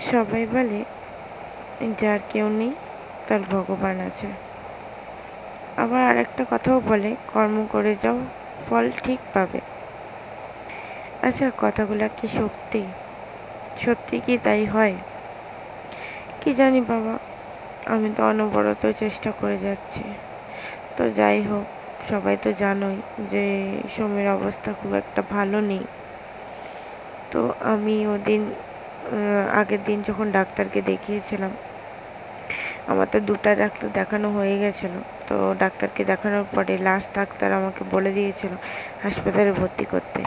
সবাই বলে যার কেউ নেই তার ভগবান আছে। আবার আরেকটা কথাও বলে, কর্ম করে যাও, ফল ঠিক পাবে। আচ্ছা, কথাগুলো কি সত্যি? সত্যি কি তাই হয়? কি জানি বাবা, আমি তো অনবরত চেষ্টা করে যাচ্ছি। তো যাই হোক, সবাই তো জানোই যে সমীর অবস্থা খুব একটা ভালো নেই। তো আমি ওদিন আগের দিন যখন ডাক্তারকে দেখিয়েছিলাম, আমার তো 2টা ডাক্তার দেখানো হয়ে গেছিলো। তো ডাক্তারকে দেখানোর পরে লাস্ট ডাক্তার আমাকে বলে দিয়েছিল হাসপাতালে ভর্তি করতে।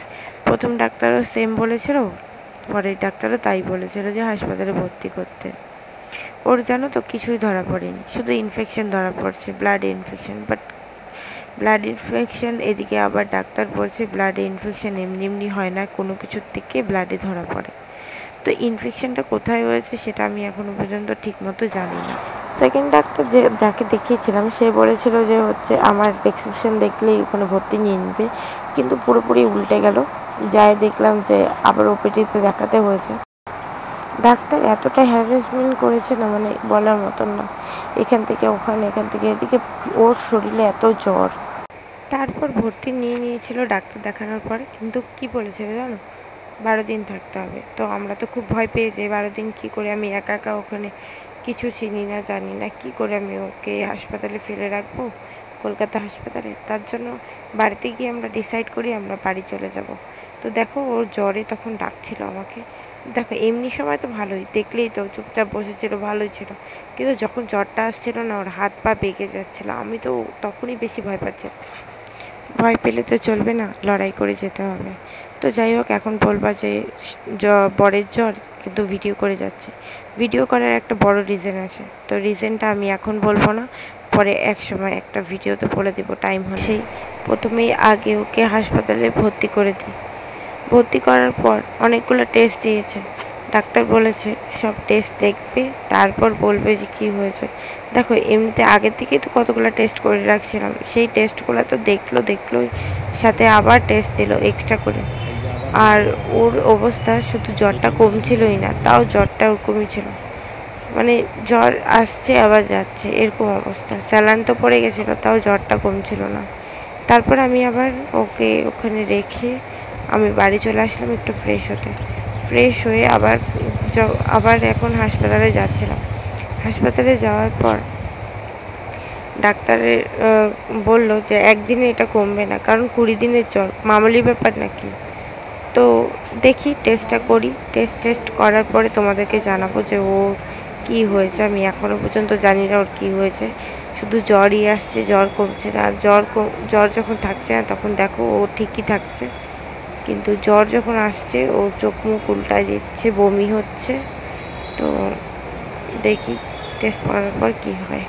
প্রথম ডাক্তারও সেম বলেছিল, পরের ডাক্তারও তাই বলেছিল যে হাসপাতালে ভর্তি করতে। ওর জানো তো কিছুই ধরা পড়েনি, শুধু ইনফেকশন ধরা পড়ছে, blood infection. But blood infection, এদিকে আবার ডাক্তার বলছে ব্লাড ইনফেকশন এমনি এমনি হয় না, কোনো কিছুর থেকে ব্লাডে ধরা পড়ে। তো ইনফেকশনটা কোথায় হয়েছে সেটা আমি এখনো পর্যন্ত ঠিক মতো জানি না। সেকেন্ড ডাক্তার যাকে দেখিয়েছিলাম সে বলেছিল যে আমার প্রেসক্রিপশন দেখলেই ওখানে ভর্তি নিয়ে নিবে, কিন্তু পুরোপুরি উল্টে গেল। যাই দেখলাম যে আবার ওপিডিতে দেখাতে হয়েছে। ডাক্তার এতটা হ্যারাসমেন্ট করেছে না, মানে বলার মতন না। এখান থেকে ওখানে, এখান থেকে এদিকে, ওর শরীরে এত জ্বর। তারপর ভর্তি নিয়ে নিয়েছিল ডাক্তার দেখানোর পরে, কিন্তু কি বলেছিল জানো, 12 দিন থাকতে হবে। তো আমরা তো খুব ভয় পেয়ে যাই, 12 দিন কী করে আমি একা একা ওখানে, কিছু চিনি না জানি না, কী করে আমি ওকে হাসপাতালে ফেলে রাখবো, কলকাতা হাসপাতালে। তার জন্য বাড়িতে গিয়ে আমরা ডিসাইড করি আমরা বাড়ি চলে যাব। তো দেখো, ওর জ্বরে তখন ডাকছিল আমাকে। দেখো এমনি সময় তো ভালোই, দেখলেই তো চুপচাপ বসেছিল, ভালোই ছিল। কিন্তু যখন জ্বরটা আসছিল না, ওর হাত পা বেঁকে যাচ্ছিল। আমি তো তখনই বেশি ভয় পাচ্ছি। ভয় পেলে তো চলবে না, লড়াই করে যেতে হবে। তো যাই হোক, এখন বলবা যে বরের জ্বর কিন্তু ভিডিও করে যাচ্ছে। ভিডিও করার একটা বড় রিজন আছে, তো রিজনটা আমি এখন বলবো না, পরে এক সময় একটা ভিডিওতে বলে দেবো টাইম হলে। সেই প্রথমেই আগে ওকে হাসপাতালে ভর্তি করে দিই। ভর্তি করার পর অনেকগুলো টেস্ট দিয়েছে। ডাক্তার বলেছে সব টেস্ট দেখবে, তারপর বলবে যে কী হয়েছে। দেখো এমনিতে আগের থেকেই তো কতগুলো টেস্ট করে রাখছিলাম, সেই টেস্টগুলো তো দেখলোই, সাথে আবার টেস্ট দিল এক্সট্রা করে। আর ওর অবস্থা শুধু জ্বরটা কমছিলই না, তাও জ্বরটা ওরকমই ছিল। মানে জ্বর আসছে আবার যাচ্ছে, এরকম অবস্থা। স্যালাইন তো পড়ে গেছিলো, তাও জ্বরটা কমছিল না। তারপর আমি আবার ওকে ওখানে রেখে আমি বাড়ি চলে আসলাম একটু ফ্রেশ হতে। ফ্রেশ হয়ে আবার এখন হাসপাতালে যাচ্ছিলাম। হাসপাতালে যাওয়ার পর ডাক্তারের বলল যে একদিনে এটা কমবে না, কারণ 20 দিনের জ্বর, মামুলি ব্যাপার নাকি। তো দেখি টেস্টটা করি, টেস্ট করার পরে তোমাদেরকে জানাবো যে ও কী হয়েছে। আমি এখনও পর্যন্ত জানি না ওর কী হয়েছে, শুধু জ্বরই আসছে, জ্বর কমছে না। আর জ্বর যখন থাকছে না তখন দেখো ও ঠিকই থাকছে, কিন্তু জ্বর যখন আসছে ও চোখ মুখ উল্টায় দিচ্ছে, বমি হচ্ছে। তো দেখি টেস্ট করার পর কী হয়।